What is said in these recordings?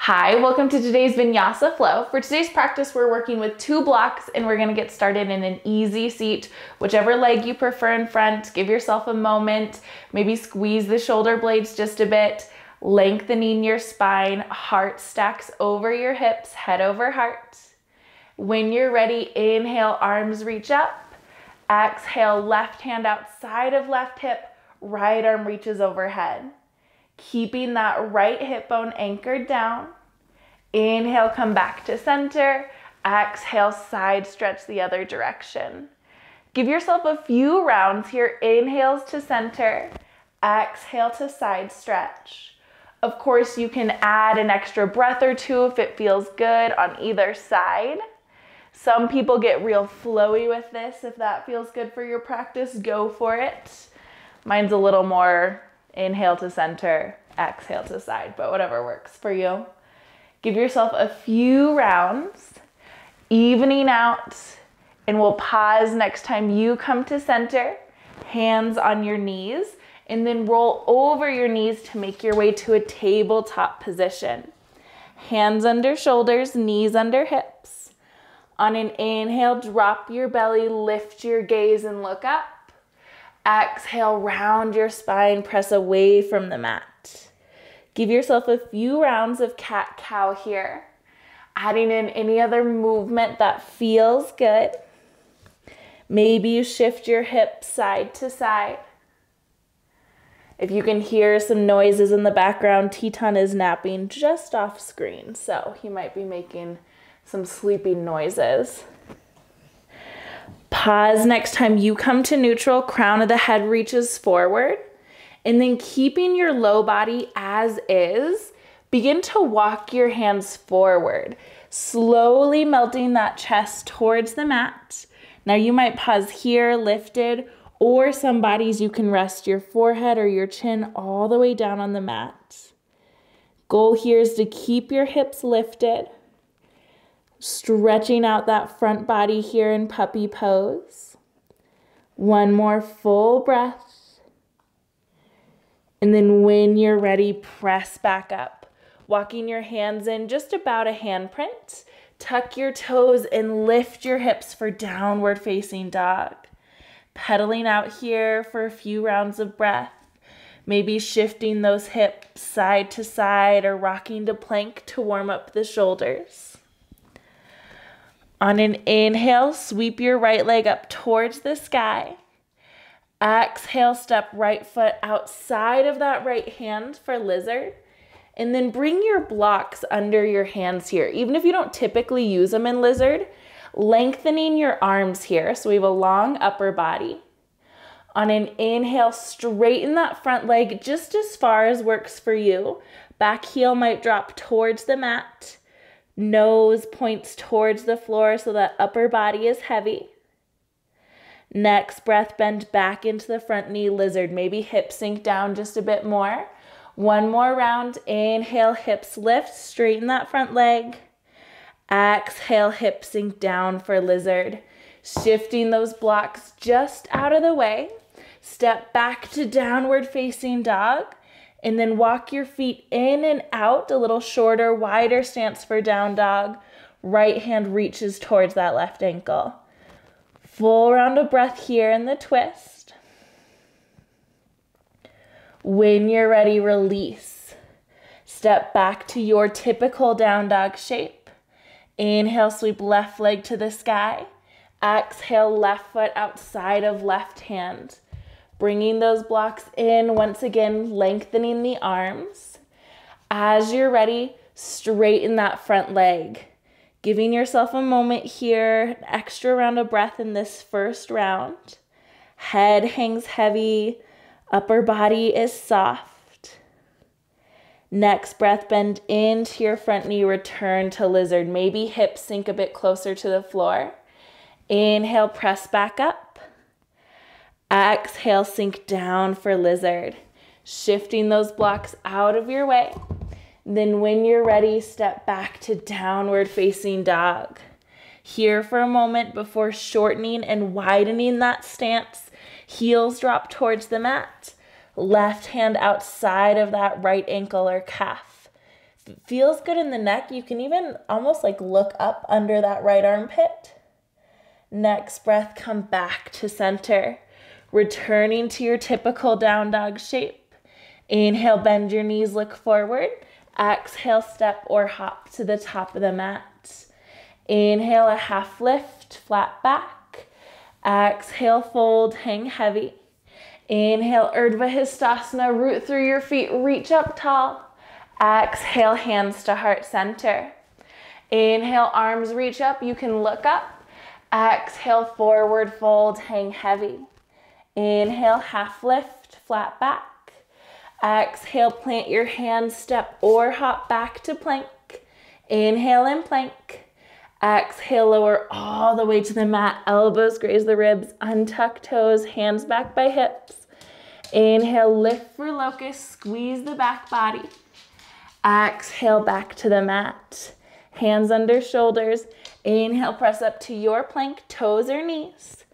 Hi, welcome to today's Vinyasa flow. For today's practice, we're working with 2 blocks and we're gonna get started in an easy seat, whichever leg you prefer in front. Give yourself a moment, maybe squeeze the shoulder blades just a bit, lengthening your spine, heart stacks over your hips, head over heart. When you're ready, inhale, arms reach up. Exhale, left hand outside of left hip, right arm reaches overhead. Keeping that right hip bone anchored down. Inhale, come back to center. Exhale, side stretch the other direction. Give yourself a few rounds here. Inhales to center. Exhale to side stretch. Of course, you can add an extra breath or two if it feels good on either side. Some people get real flowy with this. If that feels good for your practice, go for it. Mine's a little more inhale to center, exhale to side, but whatever works for you. Give yourself a few rounds, evening out, and we'll pause next time you come to center, hands on your knees, and then roll over your knees to make your way to a tabletop position. Hands under shoulders, knees under hips. On an inhale, drop your belly, lift your gaze, and look up. Exhale, round your spine, press away from the mat. Give yourself a few rounds of cat-cow here. Adding in any other movement that feels good. Maybe you shift your hips side to side. If you can hear some noises in the background, Teton is napping just off screen, so he might be making some sleeping noises. Pause next time you come to neutral, crown of the head reaches forward, and then keeping your low body as is, begin to walk your hands forward, slowly melting that chest towards the mat. Now you might pause here, lifted, or some bodies you can rest your forehead or your chin all the way down on the mat. Goal here is to keep your hips lifted, stretching out that front body here in puppy pose. One more full breath. And then when you're ready, press back up. Walking your hands in just about a handprint. Tuck your toes and lift your hips for downward facing dog. Pedaling out here for a few rounds of breath. Maybe shifting those hips side to side or rocking to plank to warm up the shoulders. On an inhale, sweep your right leg up towards the sky. Exhale, step right foot outside of that right hand for lizard. And then bring your blocks under your hands here. Even if you don't typically use them in lizard, lengthening your arms here. So we have a long upper body. On an inhale, straighten that front leg just as far as works for you. Back heel might drop towards the mat. Nose points towards the floor so that upper body is heavy. Next breath, bend back into the front knee lizard. Maybe hips sink down just a bit more. One more round. Inhale, hips lift, straighten that front leg. Exhale, hips sink down for lizard. Shifting those blocks just out of the way. Step back to downward facing dog. And then walk your feet in and out, a little shorter, wider stance for down dog. Right hand reaches towards that left ankle. Full round of breath here in the twist. When you're ready, release. Step back to your typical down dog shape. Inhale, sweep left leg to the sky. Exhale, left foot outside of left hand. Bringing those blocks in, once again, lengthening the arms. As you're ready, straighten that front leg. Giving yourself a moment here, an extra round of breath in this first round. Head hangs heavy, upper body is soft. Next breath, bend into your front knee, return to lizard. Maybe hips sink a bit closer to the floor. Inhale, press back up. Exhale, sink down for lizard. Shifting those blocks out of your way. Then when you're ready, step back to downward facing dog. Here for a moment before shortening and widening that stance. Heels drop towards the mat. Left hand outside of that right ankle or calf. Feels good in the neck. You can even almost like look up under that right armpit. Next breath, come back to center, returning to your typical down dog shape. Inhale, bend your knees, look forward. Exhale, step or hop to the top of the mat. Inhale, a half lift, flat back. Exhale, fold, hang heavy. Inhale, Urdhva Hastasana, root through your feet, reach up tall. Exhale, hands to heart center. Inhale, arms reach up, you can look up. Exhale, forward fold, hang heavy. Inhale, half lift, flat back. Exhale, plant your hands, step or hop back to plank. Inhale and plank. Exhale, lower all the way to the mat. Elbows graze the ribs, untuck toes, hands back by hips. Inhale, lift for locust, squeeze the back body. Exhale, back to the mat. Hands under shoulders. Inhale, press up to your plank, toes or knees.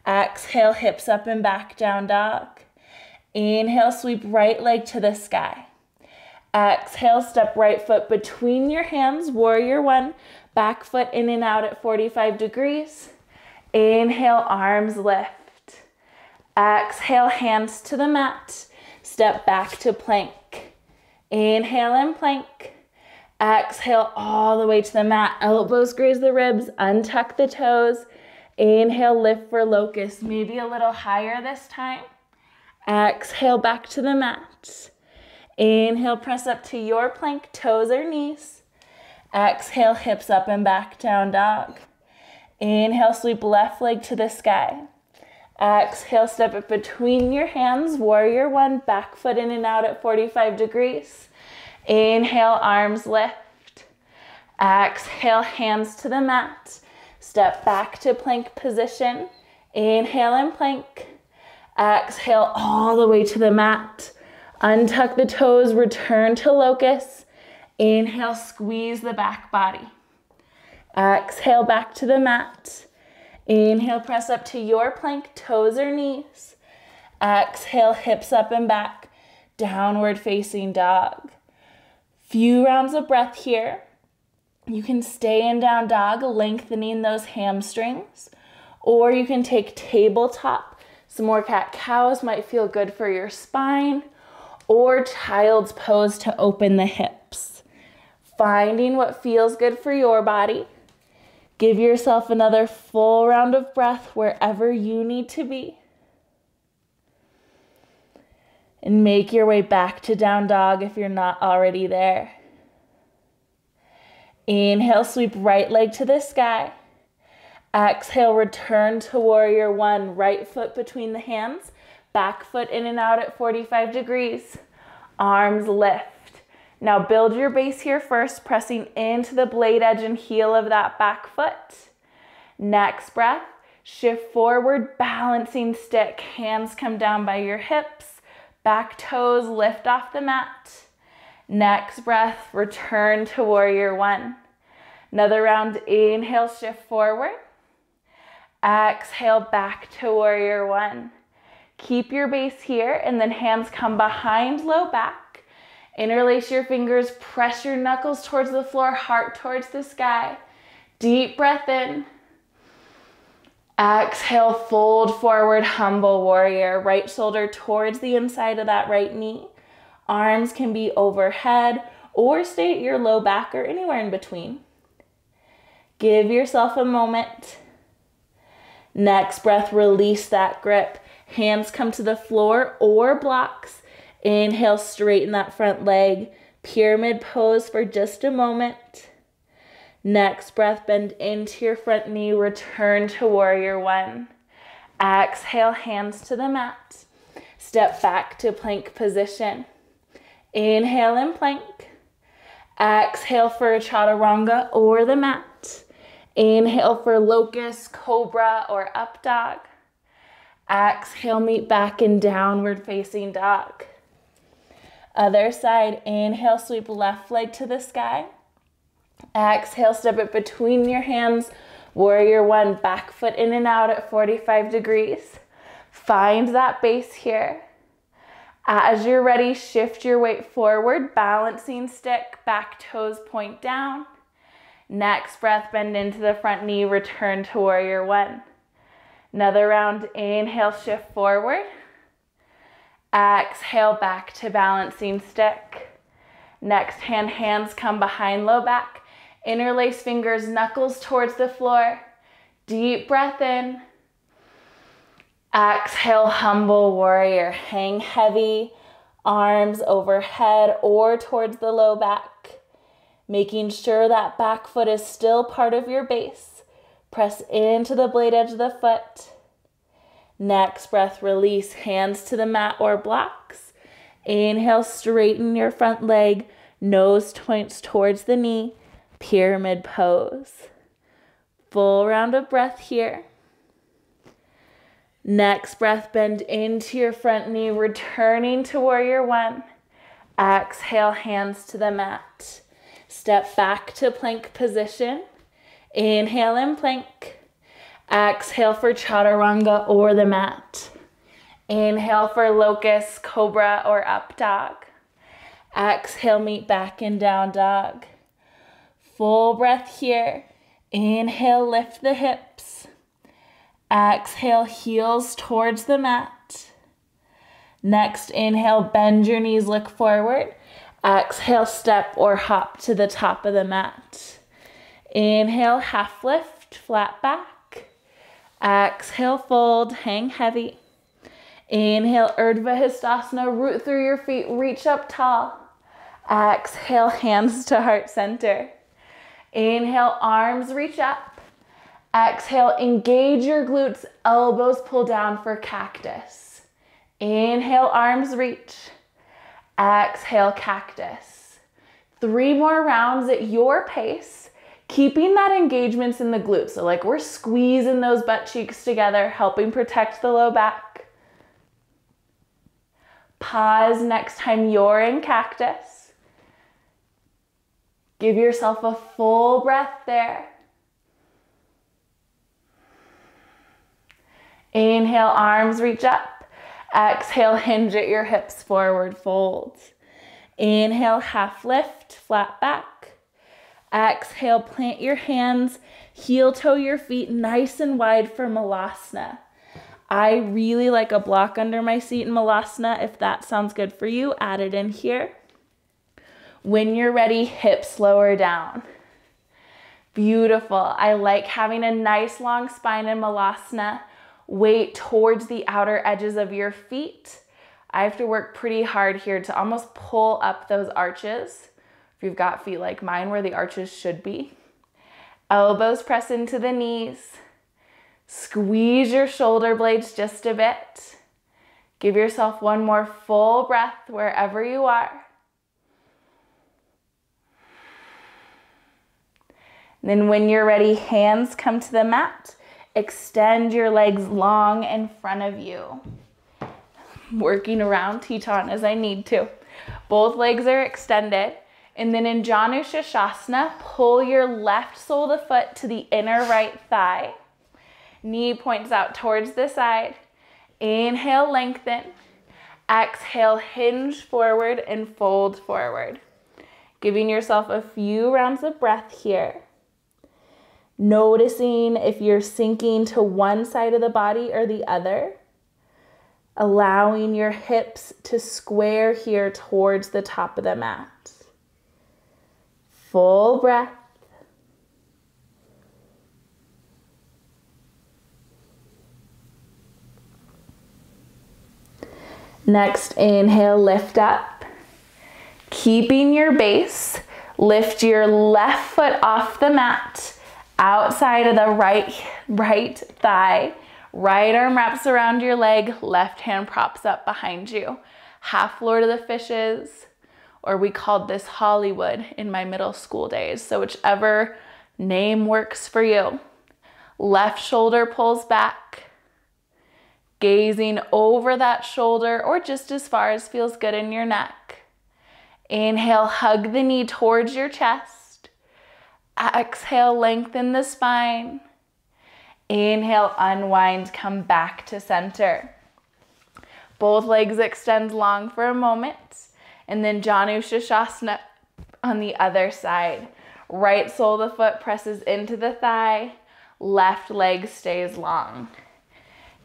Exhale, hips up and back, down dog. Inhale, sweep right leg to the sky. Exhale, step right foot between your hands, warrior one. Back foot in and out at 45 degrees. Inhale, arms lift. Exhale, hands to the mat. Step back to plank. Inhale and plank. Exhale all the way to the mat. Elbows graze the ribs, untuck the toes. Inhale, lift for locust, maybe a little higher this time. Exhale, back to the mat. Inhale, press up to your plank, toes or knees. Exhale, hips up and back, down dog. Inhale, sweep left leg to the sky. Exhale, step it between your hands, warrior one, back foot in and out at 45 degrees. Inhale, arms lift. Exhale, hands to the mat. Step back to plank position. Inhale and plank. Exhale all the way to the mat. Untuck the toes, return to locust. Inhale, squeeze the back body. Exhale, back to the mat. Inhale, press up to your plank, toes or knees. Exhale, hips up and back, downward facing dog. Few rounds of breath here. You can stay in down dog, lengthening those hamstrings, or you can take tabletop. Some more cat-cows might feel good for your spine, or child's pose to open the hips. Finding what feels good for your body. Give yourself another full round of breath wherever you need to be. And make your way back to down dog if you're not already there. Inhale, sweep right leg to the sky. Exhale, return to warrior one. Right foot between the hands. Back foot in and out at 45 degrees. Arms lift. Now build your base here first, pressing into the blade edge and heel of that back foot. Next breath, shift forward, balancing stick. Hands come down by your hips. Back toes lift off the mat. Next breath, return to warrior one. Another round, inhale, shift forward. Exhale, back to warrior one. Keep your base here and then hands come behind low back. Interlace your fingers, press your knuckles towards the floor, heart towards the sky. Deep breath in. Exhale, fold forward, humble warrior. Right shoulder towards the inside of that right knee. Arms can be overhead or stay at your low back or anywhere in between. Give yourself a moment. Next breath, release that grip. Hands come to the floor or blocks. Inhale, straighten that front leg. Pyramid pose for just a moment. Next breath, bend into your front knee. Return to warrior one. Exhale, hands to the mat. Step back to plank position. Inhale and plank. Exhale for a chaturanga or the mat. Inhale for locust, cobra, or up dog. Exhale, meet back in downward facing dog. Other side, inhale, sweep left leg to the sky. Exhale, step it between your hands. Warrior one, back foot in and out at 45 degrees. Find that base here. As you're ready, shift your weight forward, balancing stick, back toes point down. Next breath, bend into the front knee, return to warrior one. Another round, inhale, shift forward. Exhale, back to balancing stick. Next, hands come behind low back. Interlace fingers, knuckles towards the floor. Deep breath in. Exhale, humble warrior. Hang heavy, arms overhead or towards the low back. Making sure that back foot is still part of your base. Press into the blade edge of the foot. Next breath, release, hands to the mat or blocks. Inhale, straighten your front leg, nose points towards the knee, pyramid pose. Full round of breath here. Next breath, bend into your front knee, returning to warrior one. Exhale, hands to the mat. Step back to plank position. Inhale in plank. Exhale for chaturanga or the mat. Inhale for locust, cobra, or up dog. Exhale, meet back in down dog. Full breath here. Inhale, lift the hips. Exhale, heels towards the mat. Next, inhale, bend your knees, look forward. Exhale, step or hop to the top of the mat. Inhale, half lift, flat back. Exhale, fold, hang heavy. Inhale, Urdhva Hastasana, root through your feet, reach up tall. Exhale, hands to heart center. Inhale, arms reach up. Exhale, engage your glutes, elbows pull down for cactus. Inhale, arms reach. Exhale, cactus. 3 more rounds at your pace, keeping that engagement in the glutes. So like we're squeezing those butt cheeks together, helping protect the low back. Pause next time you're in cactus. Give yourself a full breath there. Inhale, arms reach up. Exhale, hinge at your hips, forward fold. Inhale, half lift, flat back. Exhale, plant your hands, heel toe your feet nice and wide for Malasana. I really like a block under my seat in Malasana. If that sounds good for you, add it in here. When you're ready, hips lower down. Beautiful. I like having a nice long spine in Malasana. Weight towards the outer edges of your feet. I have to work pretty hard here to almost pull up those arches. If you've got feet like mine where the arches should be. Elbows press into the knees. Squeeze your shoulder blades just a bit. Give yourself one more full breath wherever you are. And then when you're ready, hands come to the mat. Extend your legs long in front of you. Working around Teton as I need to. Both legs are extended. And then in Janu Shasana, pull your left sole of the foot to the inner right thigh. Knee points out towards the side. Inhale, lengthen. Exhale, hinge forward and fold forward. Giving yourself a few rounds of breath here. Noticing if you're sinking to one side of the body or the other. Allowing your hips to square here towards the top of the mat. Full breath. Next, inhale, lift up. Keeping your base, lift your left foot off the mat. Outside of the right thigh, right arm wraps around your leg, left hand props up behind you. Half Lord of the Fishes, or we called this Hollywood in my middle school days. So whichever name works for you. Left shoulder pulls back, gazing over that shoulder or just as far as feels good in your neck. Inhale, hug the knee towards your chest. Exhale, lengthen the spine. Inhale, unwind, come back to center. Both legs extend long for a moment. And then Janu Shashasana on the other side. Right sole of the foot presses into the thigh. Left leg stays long.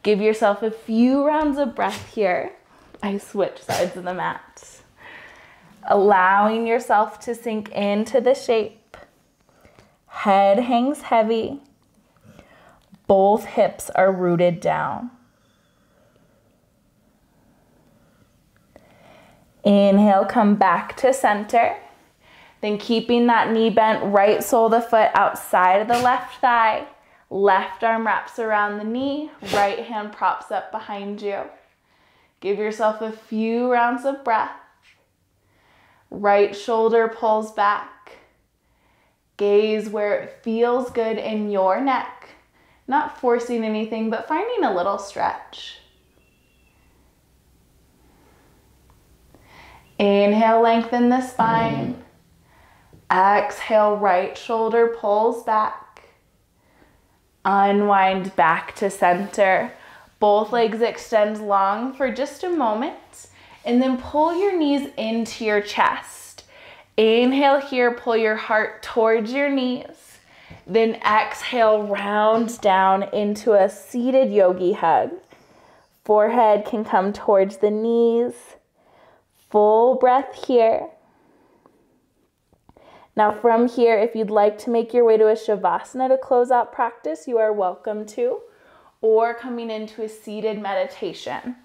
Give yourself a few rounds of breath here. I switch sides of the mat. Allowing yourself to sink into the shape. Head hangs heavy. Both hips are rooted down. Inhale, come back to center. Then keeping that knee bent, right sole of the foot outside of the left thigh. Left arm wraps around the knee. Right hand props up behind you. Give yourself a few rounds of breath. Right shoulder pulls back. Gaze where it feels good in your neck. Not forcing anything, but finding a little stretch. Inhale, lengthen the spine. Exhale, right shoulder pulls back. Unwind back to center. Both legs extend long for just a moment. And then pull your knees into your chest. Inhale here, pull your heart towards your knees. Then exhale, round down into a seated yogi hug. Forehead can come towards the knees. Full breath here. Now from here, if you'd like to make your way to a shavasana to close out practice, you are welcome to, or coming into a seated meditation.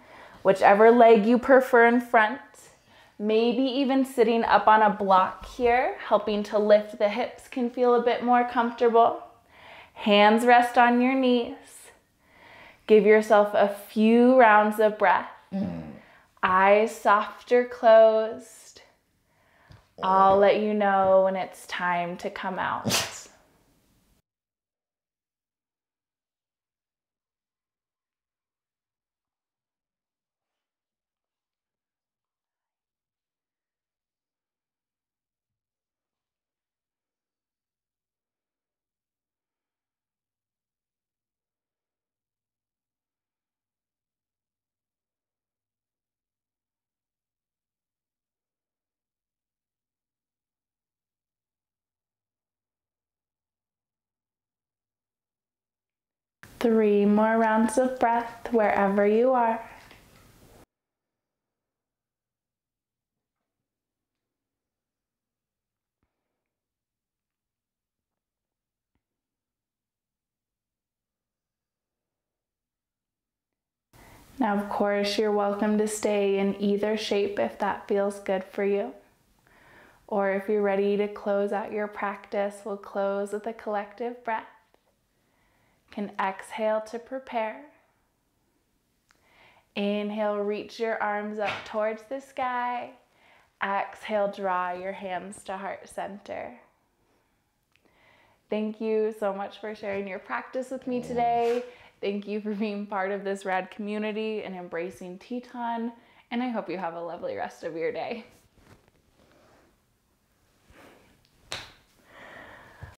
Whichever leg you prefer in front, maybe even sitting up on a block here, helping to lift the hips can feel a bit more comfortable. Hands rest on your knees. Give yourself a few rounds of breath. Eyes soft or closed. I'll let you know when it's time to come out. Three more rounds of breath wherever you are. Now, of course, you're welcome to stay in either shape if that feels good for you. Or if you're ready to close out your practice, we'll close with a collective breath. Can exhale to prepare. Inhale, reach your arms up towards the sky. Exhale, draw your hands to heart center. Thank you so much for sharing your practice with me today. Thank you for being part of this rad community and embracing Teton. And I hope you have a lovely rest of your day.